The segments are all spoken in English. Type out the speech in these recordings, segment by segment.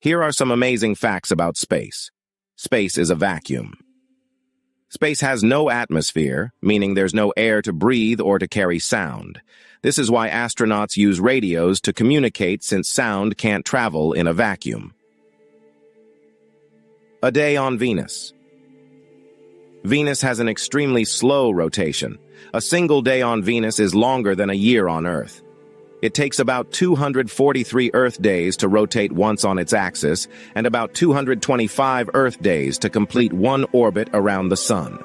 Here are some amazing facts about space. Space is a vacuum. Space has no atmosphere, meaning there's no air to breathe or to carry sound. This is why astronauts use radios to communicate, since sound can't travel in a vacuum. A day on Venus. Venus has an extremely slow rotation. A single day on Venus is longer than a year on Earth. It takes about 243 Earth days to rotate once on its axis, and about 225 Earth days to complete one orbit around the Sun.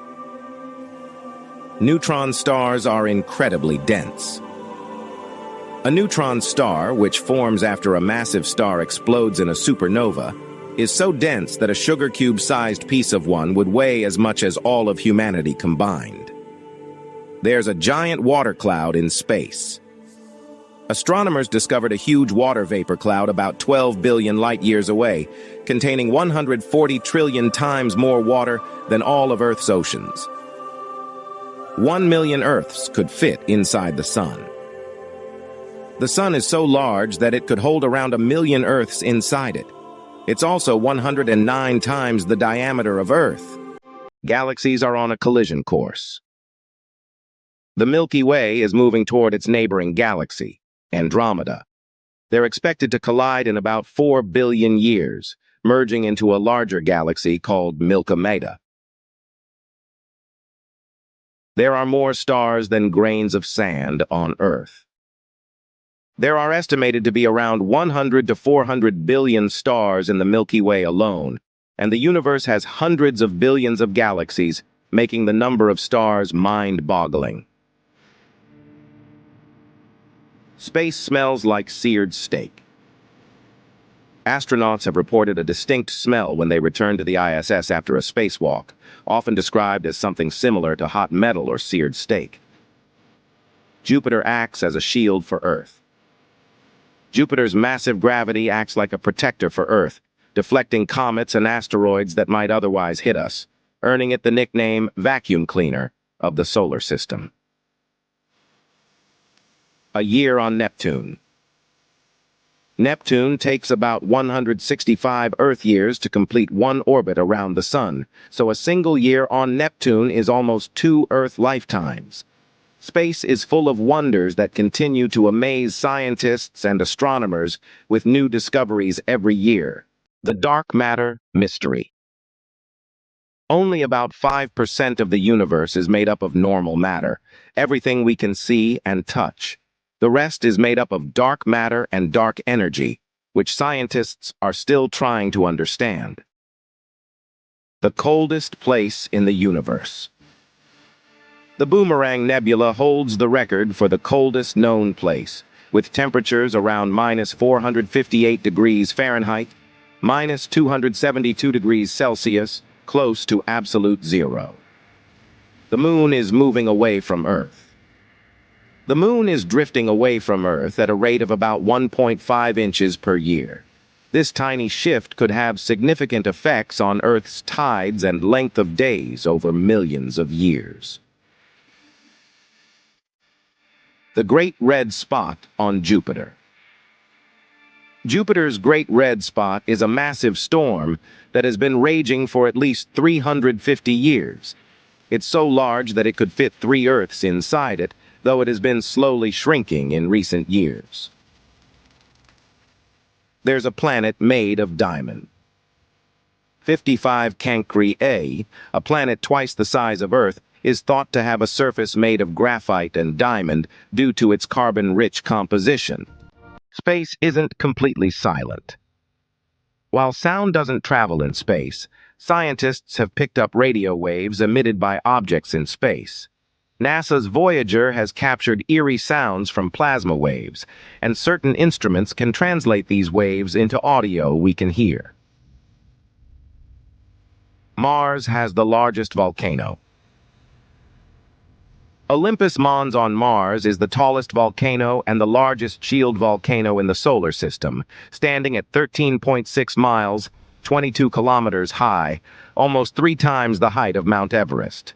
Neutron stars are incredibly dense. A neutron star, which forms after a massive star explodes in a supernova, is so dense that a sugar cube-sized piece of one would weigh as much as all of humanity combined. There's a giant water cloud in space. Astronomers discovered a huge water vapor cloud about 12 billion light-years away, containing 140 trillion times more water than all of Earth's oceans. 1 million Earths could fit inside the Sun. The Sun is so large that it could hold around 1 million Earths inside it. It's also 109 times the diameter of Earth. Galaxies are on a collision course. The Milky Way is moving toward its neighboring galaxy, Andromeda. They're expected to collide in about 4 billion years, merging into a larger galaxy called Milkomeda. There are more stars than grains of sand on Earth. There are estimated to be around 100 to 400 billion stars in the Milky Way alone, and the universe has hundreds of billions of galaxies, making the number of stars mind-boggling. Space smells like seared steak. Astronauts have reported a distinct smell when they return to the ISS after a spacewalk, often described as something similar to hot metal or seared steak. Jupiter acts as a shield for Earth. Jupiter's massive gravity acts like a protector for Earth, deflecting comets and asteroids that might otherwise hit us, earning it the nickname vacuum cleaner of the solar system. A year on Neptune. Neptune takes about 165 Earth years to complete one orbit around the Sun, so a single year on Neptune is almost 2 Earth lifetimes. Space is full of wonders that continue to amaze scientists and astronomers with new discoveries every year. The dark matter mystery. Only about 5% of the universe is made up of normal matter, everything we can see and touch. The rest is made up of dark matter and dark energy, which scientists are still trying to understand. The coldest place in the universe. The Boomerang Nebula holds the record for the coldest known place, with temperatures around -458 degrees Fahrenheit, -272 degrees Celsius, close to absolute zero. The Moon is moving away from Earth. The Moon is drifting away from Earth at a rate of about 1.5 inches per year. This tiny shift could have significant effects on Earth's tides and length of days over millions of years. The Great Red Spot on Jupiter. Jupiter's Great Red Spot is a massive storm that has been raging for at least 350 years. It's so large that it could fit 3 Earths inside it, though it has been slowly shrinking in recent years. There's a planet made of diamond. 55 Cancri a planet twice the size of Earth, is thought to have a surface made of graphite and diamond due to its carbon-rich composition. Space isn't completely silent. While sound doesn't travel in space, scientists have picked up radio waves emitted by objects in space. NASA's Voyager has captured eerie sounds from plasma waves, and certain instruments can translate these waves into audio we can hear. Mars has the largest volcano. Olympus Mons on Mars is the tallest volcano and the largest shield volcano in the solar system, standing at 13.6 miles, 22 kilometers high, almost 3 times the height of Mount Everest.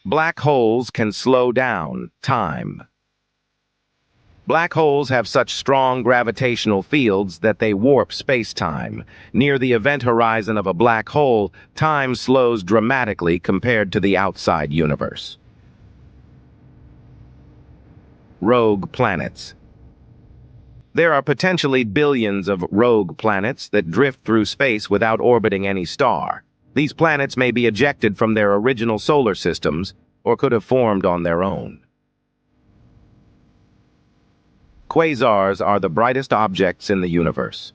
Black holes can slow down time. Black holes have such strong gravitational fields that they warp space-time. Near the event horizon of a black hole, time slows dramatically compared to the outside universe. Rogue planets. There are potentially billions of rogue planets that drift through space without orbiting any star. These planets may be ejected from their original solar systems or could have formed on their own. Quasars are the brightest objects in the universe.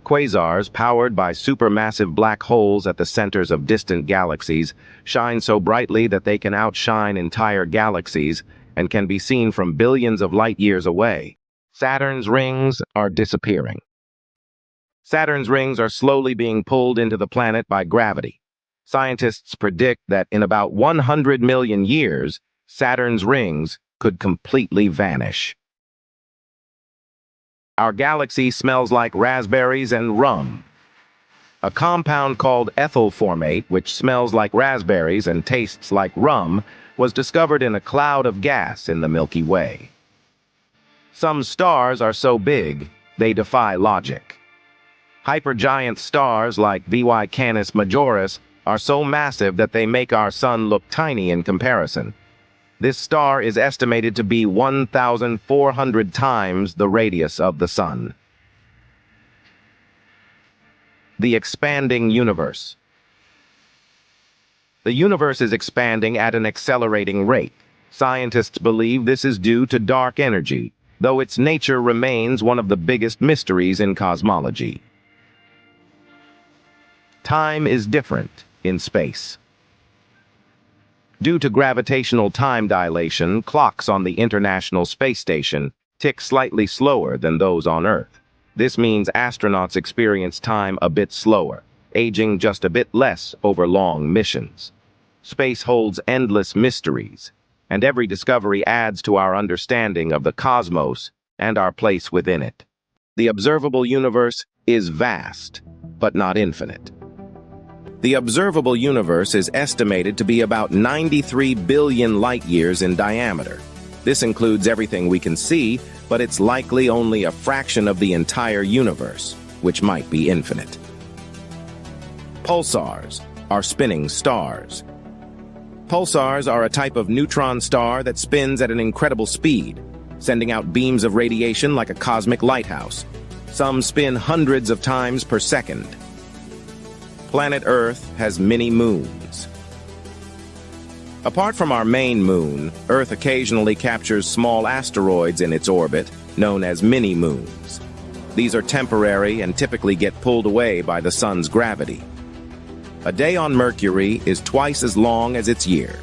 Quasars, powered by supermassive black holes at the centers of distant galaxies, shine so brightly that they can outshine entire galaxies and can be seen from billions of light years away. Saturn's rings are disappearing. Saturn's rings are slowly being pulled into the planet by gravity. Scientists predict that in about 100 million years, Saturn's rings could completely vanish. Our galaxy smells like raspberries and rum. A compound called ethyl formate, which smells like raspberries and tastes like rum, was discovered in a cloud of gas in the Milky Way. Some stars are so big, they defy logic. Hypergiant stars like VY Canis Majoris are so massive that they make our sun look tiny in comparison. This star is estimated to be 1,400 times the radius of the sun. The expanding universe. The universe is expanding at an accelerating rate. Scientists believe this is due to dark energy, though its nature remains one of the biggest mysteries in cosmology. Time is different in space. Due to gravitational time dilation, clocks on the International Space Station tick slightly slower than those on Earth. This means astronauts experience time a bit slower, aging just a bit less over long missions. Space holds endless mysteries, and every discovery adds to our understanding of the cosmos and our place within it. The observable universe is vast, but not infinite. The observable universe is estimated to be about 93 billion light-years in diameter. This includes everything we can see, but it's likely only a fraction of the entire universe, which might be infinite. Pulsars are spinning stars. Pulsars are a type of neutron star that spins at an incredible speed, sending out beams of radiation like a cosmic lighthouse. Some spin hundreds of times per second. Planet Earth has many moons. Apart from our main moon, Earth occasionally captures small asteroids in its orbit, known as mini-moons. These are temporary and typically get pulled away by the sun's gravity. A day on Mercury is twice as long as its year.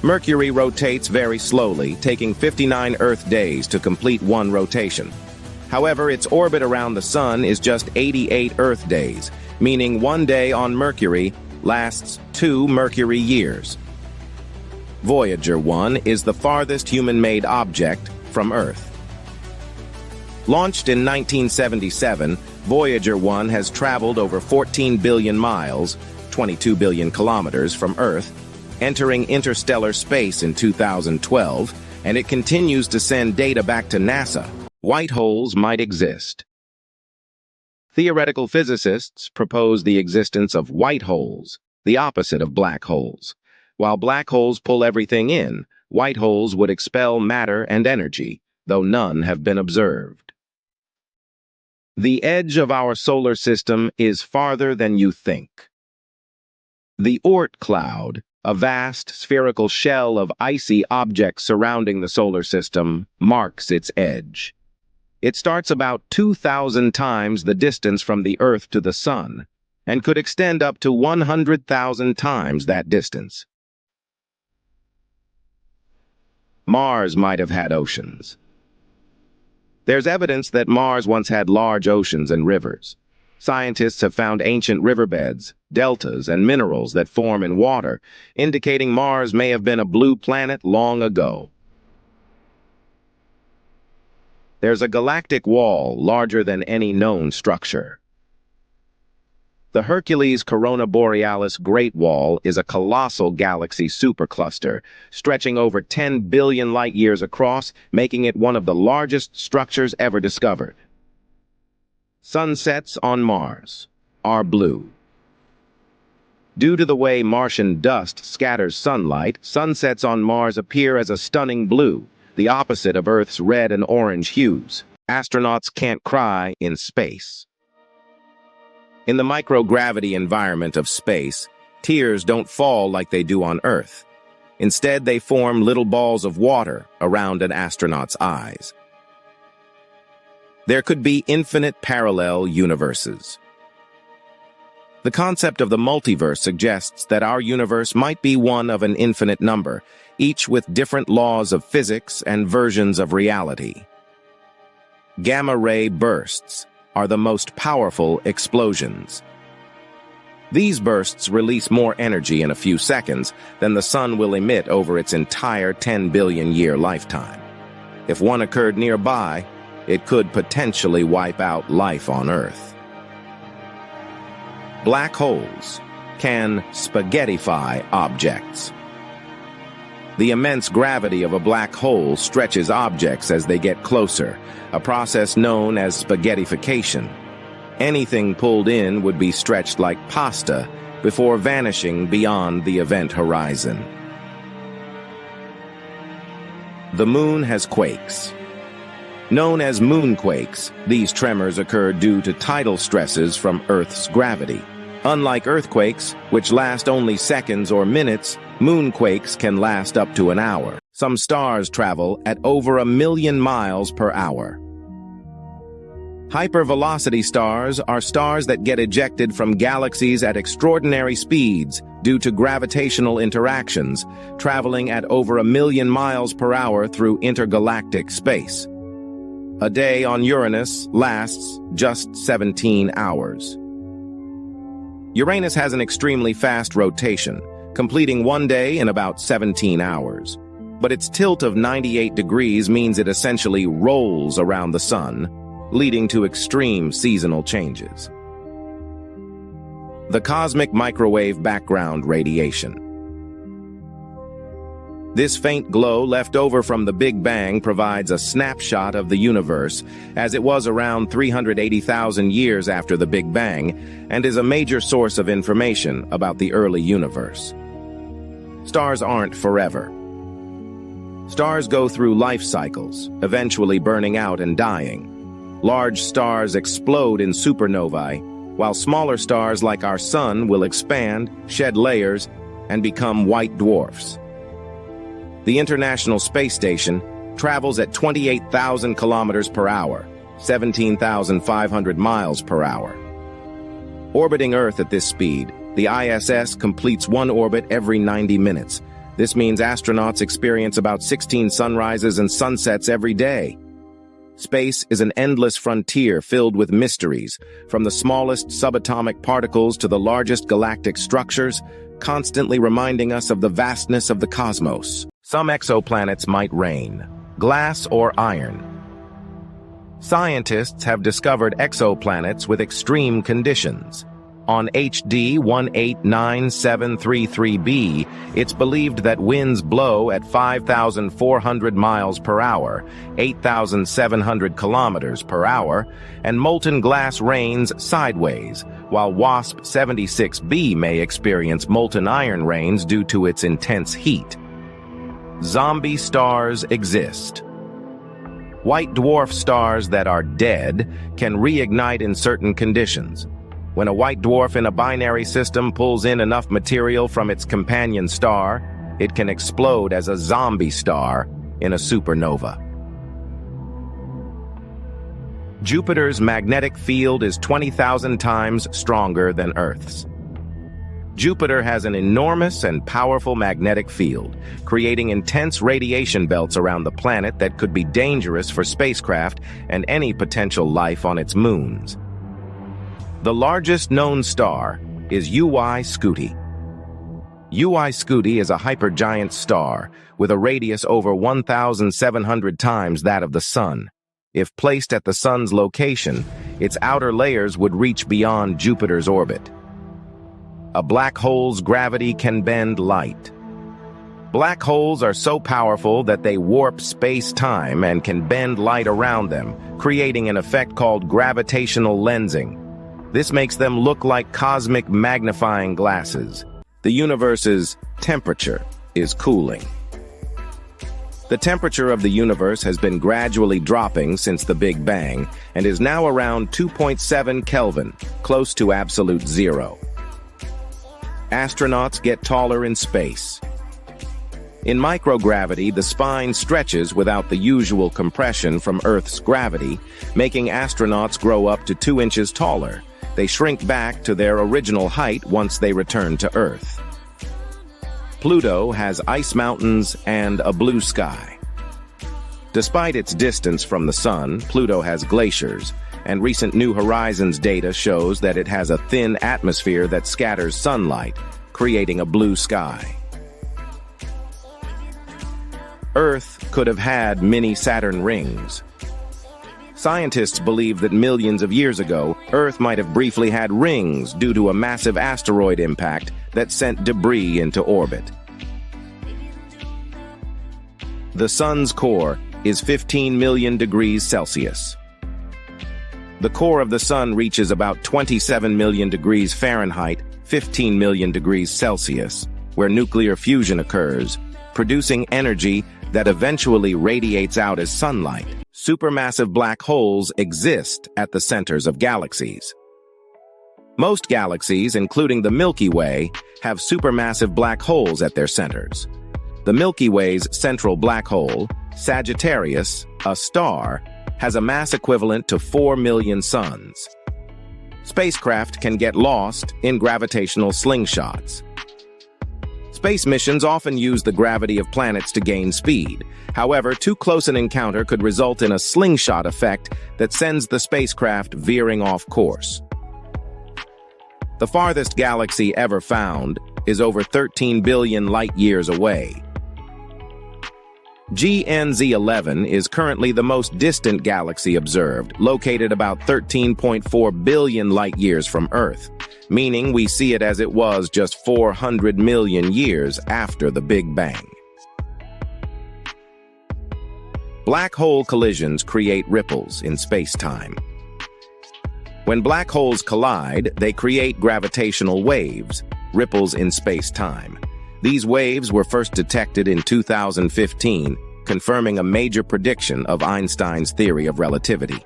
Mercury rotates very slowly, taking 59 Earth days to complete one rotation. However, its orbit around the sun is just 88 Earth days, meaning one day on Mercury lasts 2 Mercury years. Voyager 1 is the farthest human-made object from Earth. Launched in 1977, Voyager 1 has traveled over 14 billion miles, 22 billion kilometers from Earth, entering interstellar space in 2012, and it continues to send data back to NASA. White holes might exist. Theoretical physicists propose the existence of white holes, the opposite of black holes. While black holes pull everything in, white holes would expel matter and energy, though none have been observed. The edge of our solar system is farther than you think. The Oort cloud, a vast spherical shell of icy objects surrounding the solar system, marks its edge. It starts about 2,000 times the distance from the Earth to the Sun, and could extend up to 100,000 times that distance. Mars might have had oceans. There's evidence that Mars once had large oceans and rivers. Scientists have found ancient riverbeds, deltas, and minerals that form in water, indicating Mars may have been a blue planet long ago. There's a galactic wall larger than any known structure. The Hercules Corona Borealis Great Wall is a colossal galaxy supercluster, stretching over 10 billion light-years across, making it one of the largest structures ever discovered. Sunsets on Mars are blue. Due to the way Martian dust scatters sunlight, sunsets on Mars appear as a stunning blue, the opposite of Earth's red and orange hues. Astronauts can't cry in space. In the microgravity environment of space, tears don't fall like they do on Earth. Instead, they form little balls of water around an astronaut's eyes. There could be infinite parallel universes. The concept of the multiverse suggests that our universe might be one of an infinite number, each with different laws of physics and versions of reality. Gamma-ray bursts are the most powerful explosions. These bursts release more energy in a few seconds than the sun will emit over its entire 10 billion year lifetime. If one occurred nearby, it could potentially wipe out life on Earth. Black holes can spaghettify objects. The immense gravity of a black hole stretches objects as they get closer, a process known as spaghettification. Anything pulled in would be stretched like pasta before vanishing beyond the event horizon. The moon has quakes. Known as moonquakes, these tremors occur due to tidal stresses from Earth's gravity. Unlike earthquakes, which last only seconds or minutes, moonquakes can last up to an hour. Some stars travel at over 1 million miles per hour. Hypervelocity stars are stars that get ejected from galaxies at extraordinary speeds due to gravitational interactions, traveling at over 1 million miles per hour through intergalactic space. A day on Uranus lasts just 17 hours. Uranus has an extremely fast rotation, completing one day in about 17 hours. But its tilt of 98 degrees means it essentially rolls around the sun, leading to extreme seasonal changes. The cosmic microwave background radiation. This faint glow left over from the Big Bang provides a snapshot of the universe as it was around 380,000 years after the Big Bang and is a major source of information about the early universe. Stars aren't forever. Stars go through life cycles, eventually burning out and dying. Large stars explode in supernovae, while smaller stars like our Sun will expand, shed layers, and become white dwarfs. The International Space Station travels at 28,000 kilometers per hour, 17,500 miles per hour. Orbiting Earth at this speed, the ISS completes one orbit every 90 minutes. This means astronauts experience about 16 sunrises and sunsets every day. Space is an endless frontier filled with mysteries, from the smallest subatomic particles to the largest galactic structures, constantly reminding us of the vastness of the cosmos. Some exoplanets might rain, glass or iron. Scientists have discovered exoplanets with extreme conditions. On HD 189733b, it's believed that winds blow at 5,400 miles per hour, 8,700 kilometers per hour, and molten glass rains sideways, while WASP 76b may experience molten iron rains due to its intense heat. Zombie stars exist. White dwarf stars that are dead can reignite in certain conditions. When a white dwarf in a binary system pulls in enough material from its companion star, it can explode as a zombie star in a supernova. Jupiter's magnetic field is 20,000 times stronger than Earth's. Jupiter has an enormous and powerful magnetic field, creating intense radiation belts around the planet that could be dangerous for spacecraft and any potential life on its moons. The largest known star is UY Scuti. UY Scuti is a hypergiant star with a radius over 1,700 times that of the Sun. If placed at the Sun's location, its outer layers would reach beyond Jupiter's orbit. A black hole's gravity can bend light. Black holes are so powerful that they warp space-time and can bend light around them, creating an effect called gravitational lensing. This makes them look like cosmic magnifying glasses. The universe's temperature is cooling. The temperature of the universe has been gradually dropping since the Big Bang and is now around 2.7 Kelvin, close to absolute zero. Astronauts get taller in space. In microgravity, the spine stretches without the usual compression from Earth's gravity, making astronauts grow up to 2 inches taller. They shrink back to their original height once they return to Earth. Pluto has ice mountains and a blue sky. Despite its distance from the Sun, Pluto has glaciers, and recent New Horizons data shows that it has a thin atmosphere that scatters sunlight, creating a blue sky. Earth could have had mini Saturn rings. Scientists believe that millions of years ago, Earth might have briefly had rings due to a massive asteroid impact that sent debris into orbit. The Sun's core is 15 million degrees Celsius. The core of the Sun reaches about 27 million degrees Fahrenheit, 15 million degrees Celsius, where nuclear fusion occurs, producing energy that eventually radiates out as sunlight. Supermassive black holes exist at the centers of galaxies. Most galaxies, including the Milky Way, have supermassive black holes at their centers. The Milky Way's central black hole, Sagittarius, a star, has a mass equivalent to 4 million suns. Spacecraft can get lost in gravitational slingshots. Space missions often use the gravity of planets to gain speed. However, too close an encounter could result in a slingshot effect that sends the spacecraft veering off course. The farthest galaxy ever found is over 13 billion light-years away. GNZ11 is currently the most distant galaxy observed, located about 13.4 billion light-years from Earth, meaning we see it as it was just 400 million years after the Big Bang. Black hole collisions create ripples in space-time. When black holes collide, they create gravitational waves, ripples in space-time. These waves were first detected in 2015, confirming a major prediction of Einstein's theory of relativity.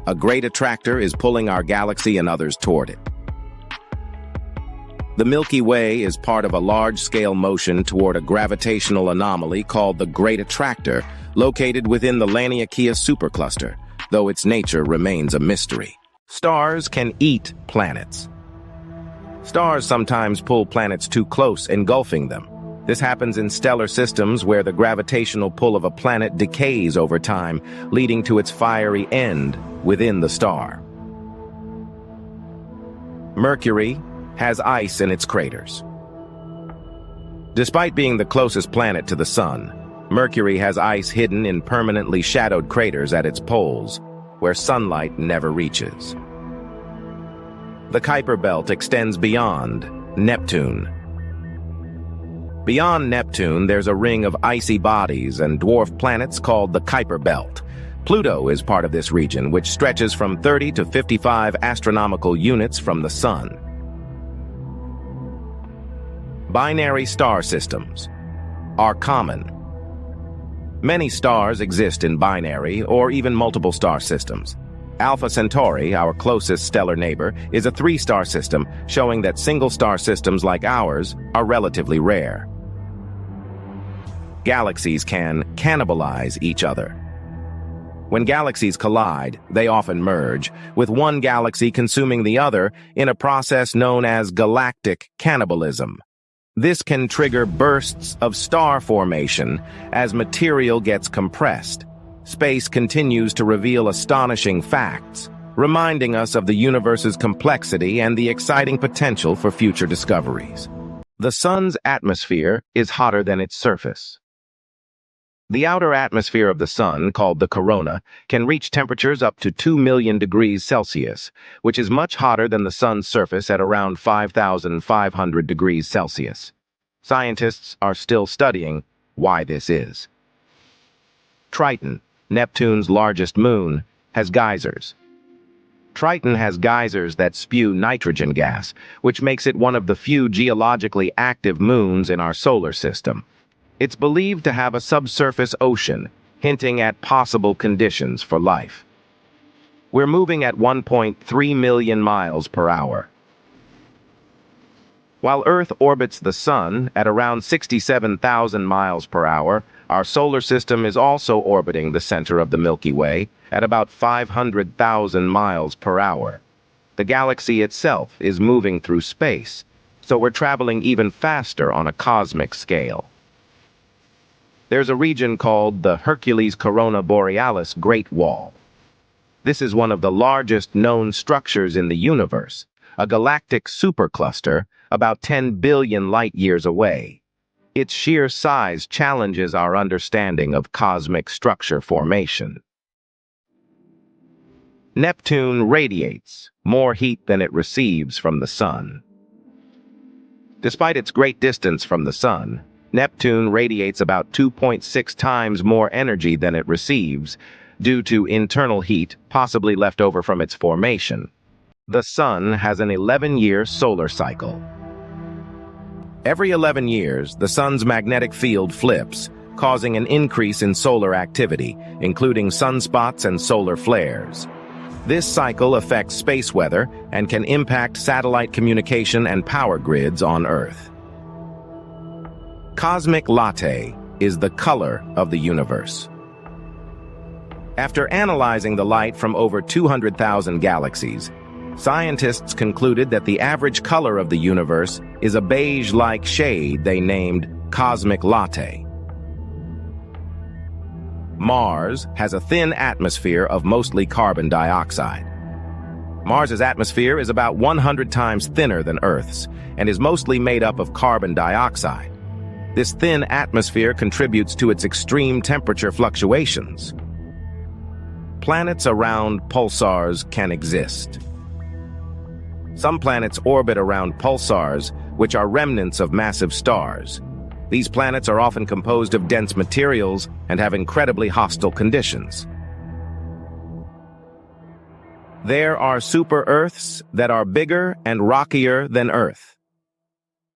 A great attractor is pulling our galaxy and others toward it. The Milky Way is part of a large-scale motion toward a gravitational anomaly called the Great Attractor, located within the Laniakea supercluster, though its nature remains a mystery. Stars can eat planets. Stars sometimes pull planets too close, engulfing them. This happens in stellar systems where the gravitational pull of a planet decays over time, leading to its fiery end within the star. Mercury has ice in its craters. Despite being the closest planet to the Sun, Mercury has ice hidden in permanently shadowed craters at its poles, where sunlight never reaches. The Kuiper Belt extends beyond Neptune. Beyond Neptune, there's a ring of icy bodies and dwarf planets called the Kuiper Belt. Pluto is part of this region, which stretches from 30 to 55 astronomical units from the Sun. Binary star systems are common. Many stars exist in binary or even multiple star systems. Alpha Centauri, our closest stellar neighbor, is a 3-star system, showing that single-star systems like ours are relatively rare. Galaxies can cannibalize each other. When galaxies collide, they often merge, with one galaxy consuming the other in a process known as galactic cannibalism. This can trigger bursts of star formation as material gets compressed. Space continues to reveal astonishing facts, reminding us of the universe's complexity and the exciting potential for future discoveries. The Sun's atmosphere is hotter than its surface. The outer atmosphere of the Sun, called the corona, can reach temperatures up to 2 million degrees Celsius, which is much hotter than the Sun's surface at around 5,500 degrees Celsius. Scientists are still studying why this is. Triton, Neptune's largest moon, has geysers. Triton has geysers that spew nitrogen gas, which makes it one of the few geologically active moons in our solar system. It's believed to have a subsurface ocean, hinting at possible conditions for life. We're moving at 1.3 million miles per hour. While Earth orbits the Sun at around 67,000 miles per hour, our solar system is also orbiting the center of the Milky Way at about 500,000 miles per hour. The galaxy itself is moving through space, so we're traveling even faster on a cosmic scale. There's a region called the Hercules Corona Borealis Great Wall. This is one of the largest known structures in the universe, a galactic supercluster about 10 billion light-years away. Its sheer size challenges our understanding of cosmic structure formation. Neptune radiates more heat than it receives from the Sun. Despite its great distance from the Sun, Neptune radiates about 2.6 times more energy than it receives, due to internal heat possibly left over from its formation. The Sun has an 11-year solar cycle. Every 11 years, the Sun's magnetic field flips, causing an increase in solar activity, including sunspots and solar flares. This cycle affects space weather and can impact satellite communication and power grids on Earth. Cosmic latte is the color of the universe. After analyzing the light from over 200,000 galaxies, scientists concluded that the average color of the universe is a beige-like shade they named cosmic latte. Mars has a thin atmosphere of mostly carbon dioxide. Mars's atmosphere is about 100 times thinner than Earth's and is mostly made up of carbon dioxide. This thin atmosphere contributes to its extreme temperature fluctuations. Planets around pulsars can exist. Some planets orbit around pulsars, which are remnants of massive stars. These planets are often composed of dense materials and have incredibly hostile conditions. There are super-Earths that are bigger and rockier than Earth.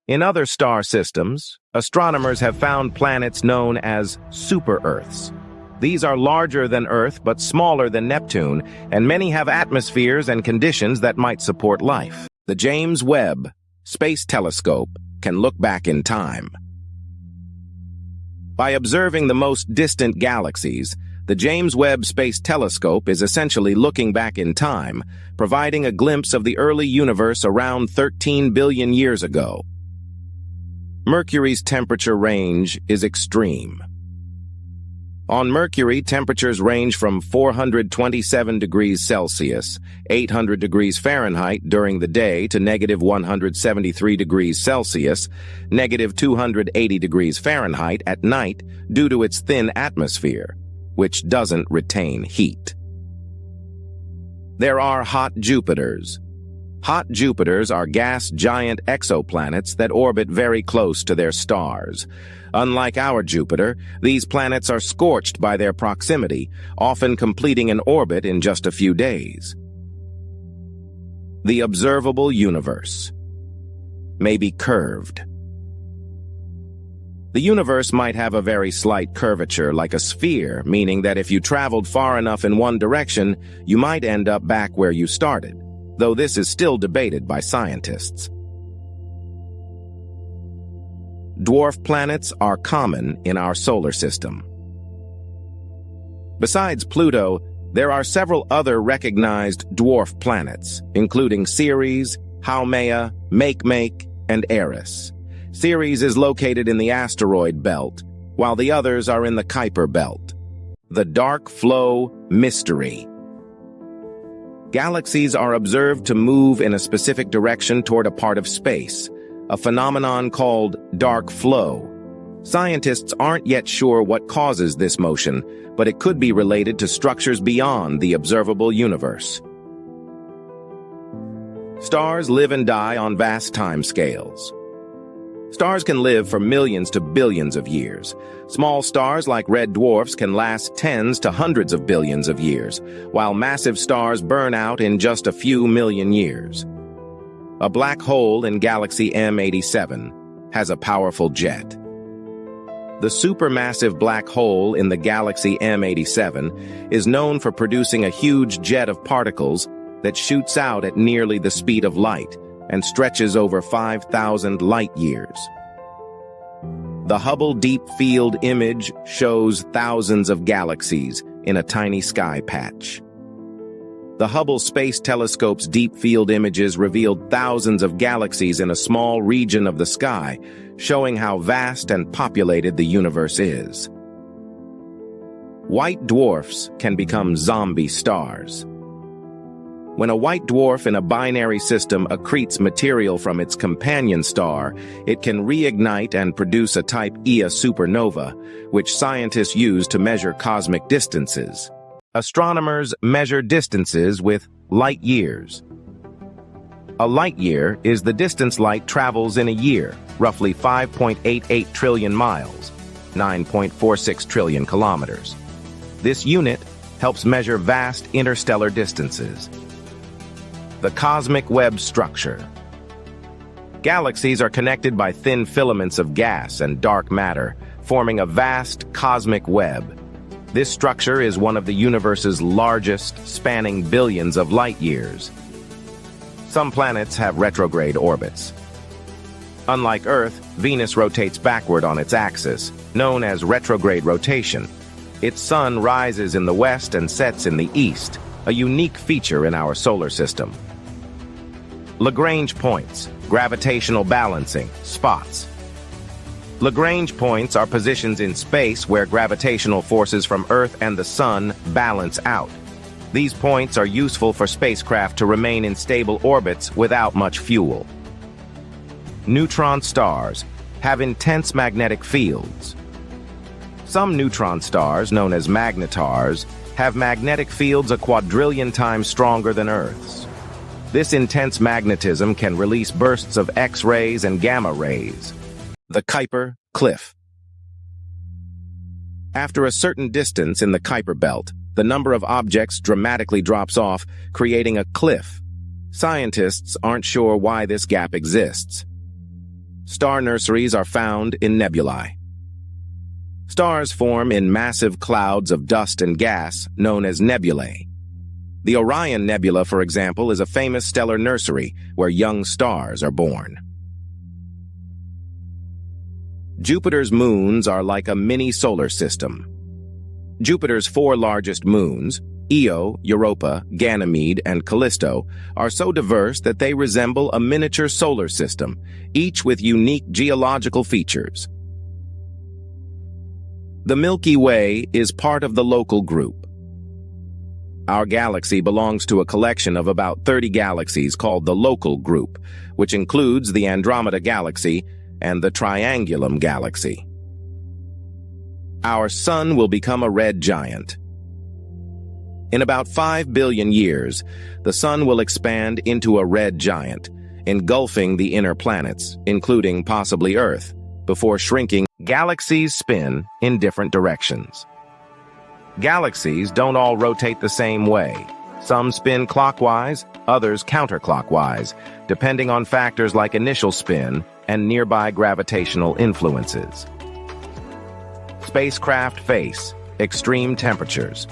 In other star systems, astronomers have found planets known as super-Earths. These are larger than Earth but smaller than Neptune, and many have atmospheres and conditions that might support life. The James Webb Space Telescope can look back in time. By observing the most distant galaxies, the James Webb Space Telescope is essentially looking back in time, providing a glimpse of the early universe around 13 billion years ago. Mercury's temperature range is extreme. On Mercury, temperatures range from 427 degrees Celsius, 800 degrees Fahrenheit during the day to negative 173 degrees Celsius, negative 280 degrees Fahrenheit at night due to its thin atmosphere, which doesn't retain heat. There are hot Jupiters. Hot Jupiters are gas giant exoplanets that orbit very close to their stars. Unlike our Jupiter, these planets are scorched by their proximity, often completing an orbit in just a few days. The observable universe may be curved. The universe might have a very slight curvature like a sphere, meaning that if you traveled far enough in one direction, you might end up back where you started, though this is still debated by scientists. Dwarf planets are common in our solar system. Besides Pluto, there are several other recognized dwarf planets, including Ceres, Haumea, Makemake, and Eris. Ceres is located in the asteroid belt, while the others are in the Kuiper belt. The dark flow mystery. Galaxies are observed to move in a specific direction toward a part of space, a phenomenon called dark flow. Scientists aren't yet sure what causes this motion, but it could be related to structures beyond the observable universe. Stars live and die on vast timescales. Stars can live for millions to billions of years. Small stars like red dwarfs can last tens to hundreds of billions of years, while massive stars burn out in just a few million years. A black hole in galaxy M87 has a powerful jet. The supermassive black hole in the galaxy M87 is known for producing a huge jet of particles that shoots out at nearly the speed of light and stretches over 5,000 light-years. The Hubble Deep Field image shows thousands of galaxies in a tiny sky patch. The Hubble Space Telescope's deep field images revealed thousands of galaxies in a small region of the sky, showing how vast and populated the universe is. White dwarfs can become zombie stars. When a white dwarf in a binary system accretes material from its companion star, it can reignite and produce a type Ia supernova, which scientists use to measure cosmic distances. Astronomers measure distances with light years. A light year is the distance light travels in a year, roughly 5.88 trillion miles, 9.46 trillion kilometers. This unit helps measure vast interstellar distances. The cosmic web structure. Galaxies are connected by thin filaments of gas and dark matter, forming a vast cosmic web. This structure is one of the universe's largest, spanning billions of light years. Some planets have retrograde orbits. Unlike Earth, Venus rotates backward on its axis, known as retrograde rotation. Its sun rises in the west and sets in the east, a unique feature in our solar system. Lagrange points, gravitational balancing, spots. Lagrange points are positions in space where gravitational forces from Earth and the Sun balance out. These points are useful for spacecraft to remain in stable orbits without much fuel. Neutron stars have intense magnetic fields. Some neutron stars, known as magnetars, have magnetic fields a quadrillion times stronger than Earth's. This intense magnetism can release bursts of X-rays and gamma rays. The Kuiper Cliff. After a certain distance in the Kuiper belt, the number of objects dramatically drops off, creating a cliff. Scientists aren't sure why this gap exists. Star nurseries are found in nebulae. Stars form in massive clouds of dust and gas known as nebulae. The Orion Nebula, for example, is a famous stellar nursery where young stars are born. Jupiter's moons are like a mini solar system. Jupiter's 4 largest moons, Io, Europa, Ganymede, and Callisto, are so diverse that they resemble a miniature solar system, each with unique geological features. The Milky Way is part of the Local Group. Our galaxy belongs to a collection of about 30 galaxies called the Local Group, which includes the Andromeda Galaxy and the Triangulum Galaxy. Our Sun will become a red giant. In about 5 billion years, the Sun will expand into a red giant, engulfing the inner planets, including possibly Earth, before shrinking. Galaxies spin in different directions. Galaxies don't all rotate the same way. Some spin clockwise, others counterclockwise, depending on factors like initial spin and nearby gravitational influences. Spacecraft face extreme temperatures.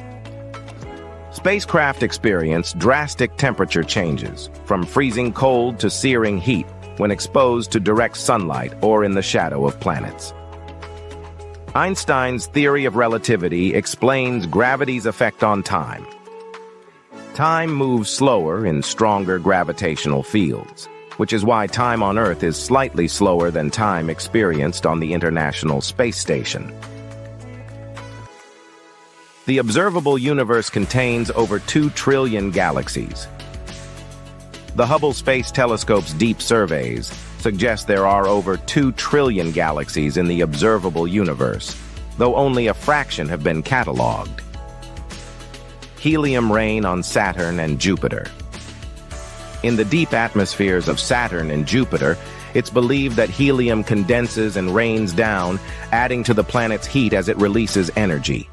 Spacecraft experience drastic temperature changes, from freezing cold to searing heat, when exposed to direct sunlight or in the shadow of planets. Einstein's theory of relativity explains gravity's effect on time. Time moves slower in stronger gravitational fields, which is why time on Earth is slightly slower than time experienced on the International Space Station. The observable universe contains over 2 trillion galaxies. The Hubble Space Telescope's deep surveys suggests there are over 2 trillion galaxies in the observable universe, though only a fraction have been catalogued. Helium rain on Saturn and Jupiter. In the deep atmospheres of Saturn and Jupiter, it's believed that helium condenses and rains down, adding to the planet's heat as it releases energy.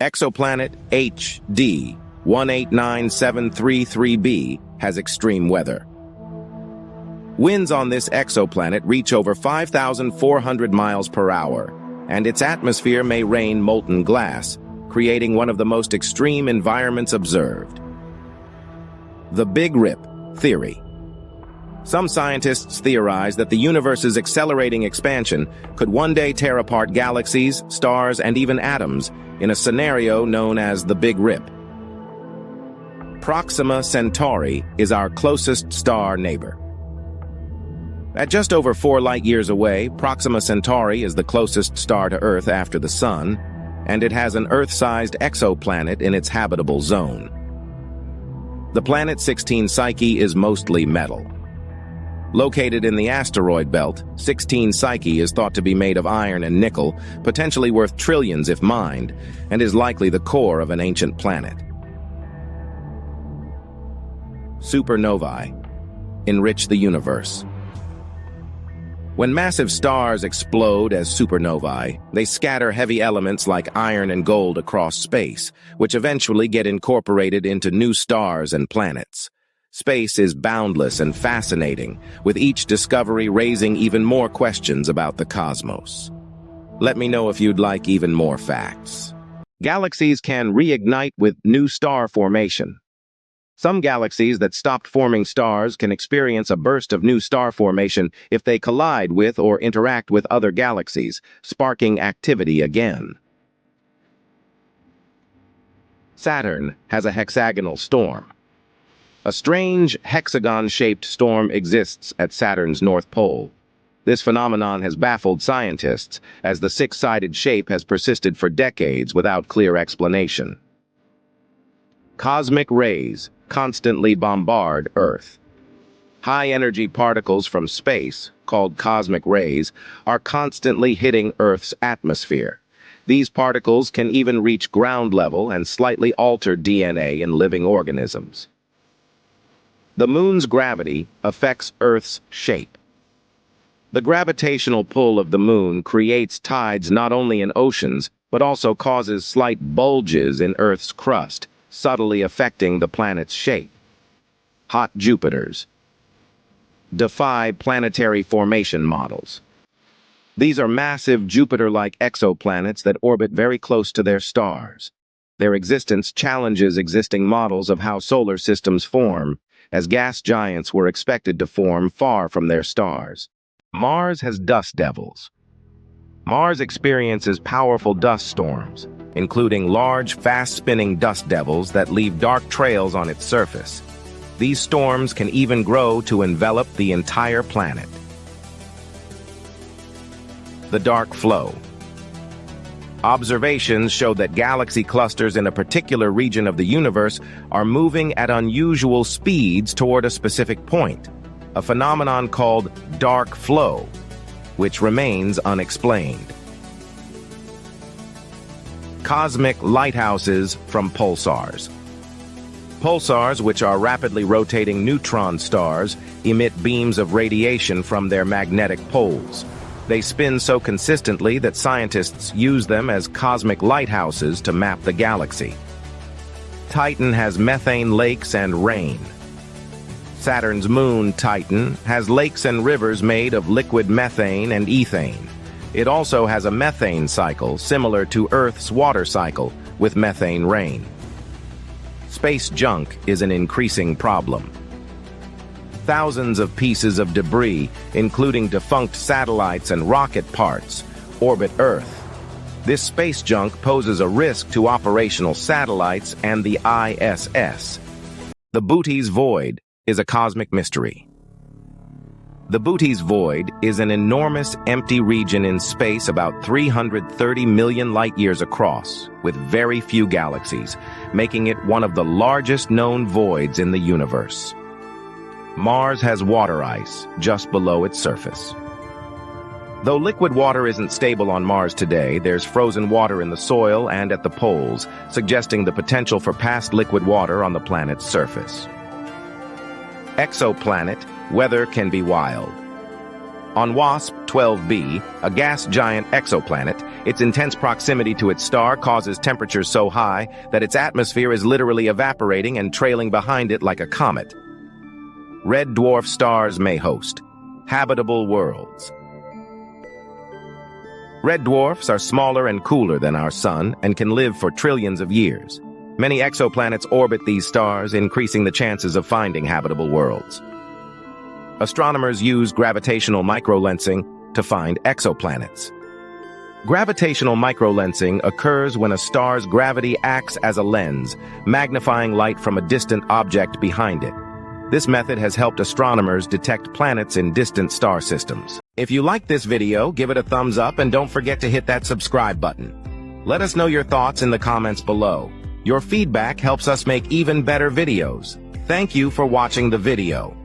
Exoplanet HD 189733b has extreme weather. Winds on this exoplanet reach over 5,400 miles per hour, and its atmosphere may rain molten glass, creating one of the most extreme environments observed. The Big Rip theory. Some scientists theorize that the universe's accelerating expansion could one day tear apart galaxies, stars, and even atoms in a scenario known as the Big Rip. Proxima Centauri is our closest star neighbor. At just over 4 light-years away, Proxima Centauri is the closest star to Earth after the Sun, and it has an Earth-sized exoplanet in its habitable zone. The planet 16 Psyche is mostly metal. Located in the asteroid belt, 16 Psyche is thought to be made of iron and nickel, potentially worth trillions if mined, and is likely the core of an ancient planet. Supernovae enrich the universe. When massive stars explode as supernovae, they scatter heavy elements like iron and gold across space, which eventually get incorporated into new stars and planets. Space is boundless and fascinating, with each discovery raising even more questions about the cosmos. Let me know if you'd like even more facts. Galaxies can reignite with new star formation. Some galaxies that stopped forming stars can experience a burst of new star formation if they collide with or interact with other galaxies, sparking activity again. Saturn has a hexagonal storm. A strange, hexagon-shaped storm exists at Saturn's North Pole. This phenomenon has baffled scientists, as the six-sided shape has persisted for decades without clear explanation. Cosmic rays constantly bombard Earth. High-energy particles from space, called cosmic rays, are constantly hitting Earth's atmosphere. These particles can even reach ground level and slightly alter DNA in living organisms. The Moon's gravity affects Earth's shape. The gravitational pull of the Moon creates tides not only in oceans, but also causes slight bulges in Earth's crust, subtly affecting the planet's shape. Hot Jupiters defy planetary formation models. These are massive Jupiter-like exoplanets that orbit very close to their stars. Their existence challenges existing models of how solar systems form, as gas giants were expected to form far from their stars. Mars has dust devils. Mars experiences powerful dust storms, including large, fast-spinning dust devils that leave dark trails on its surface. These storms can even grow to envelop the entire planet. The dark flow. Observations show that galaxy clusters in a particular region of the universe are moving at unusual speeds toward a specific point, a phenomenon called dark flow, which remains unexplained. Cosmic lighthouses from pulsars. Pulsars, which are rapidly rotating neutron stars, emit beams of radiation from their magnetic poles. They spin so consistently that scientists use them as cosmic lighthouses to map the galaxy. Titan has methane lakes and rain. Saturn's moon, Titan, has lakes and rivers made of liquid methane and ethane. It also has a methane cycle similar to Earth's water cycle, with methane rain. Space junk is an increasing problem. Thousands of pieces of debris, including defunct satellites and rocket parts, orbit Earth. This space junk poses a risk to operational satellites and the ISS. The Bootes Void is a cosmic mystery. The Bootes Void is an enormous empty region in space about 330 million light-years across, with very few galaxies, making it one of the largest known voids in the universe. Mars has water ice just below its surface. Though liquid water isn't stable on Mars today, there's frozen water in the soil and at the poles, suggesting the potential for past liquid water on the planet's surface. Exoplanet, weather can be wild. On WASP-12b, a gas giant exoplanet, its intense proximity to its star causes temperatures so high that its atmosphere is literally evaporating and trailing behind it like a comet. Red dwarf stars may host habitable worlds. Red dwarfs are smaller and cooler than our sun and can live for trillions of years. Many exoplanets orbit these stars, increasing the chances of finding habitable worlds. Astronomers use gravitational microlensing to find exoplanets. Gravitational microlensing occurs when a star's gravity acts as a lens, magnifying light from a distant object behind it. This method has helped astronomers detect planets in distant star systems. If you liked this video, give it a thumbs up and don't forget to hit that subscribe button. Let us know your thoughts in the comments below. Your feedback helps us make even better videos. Thank you for watching the video.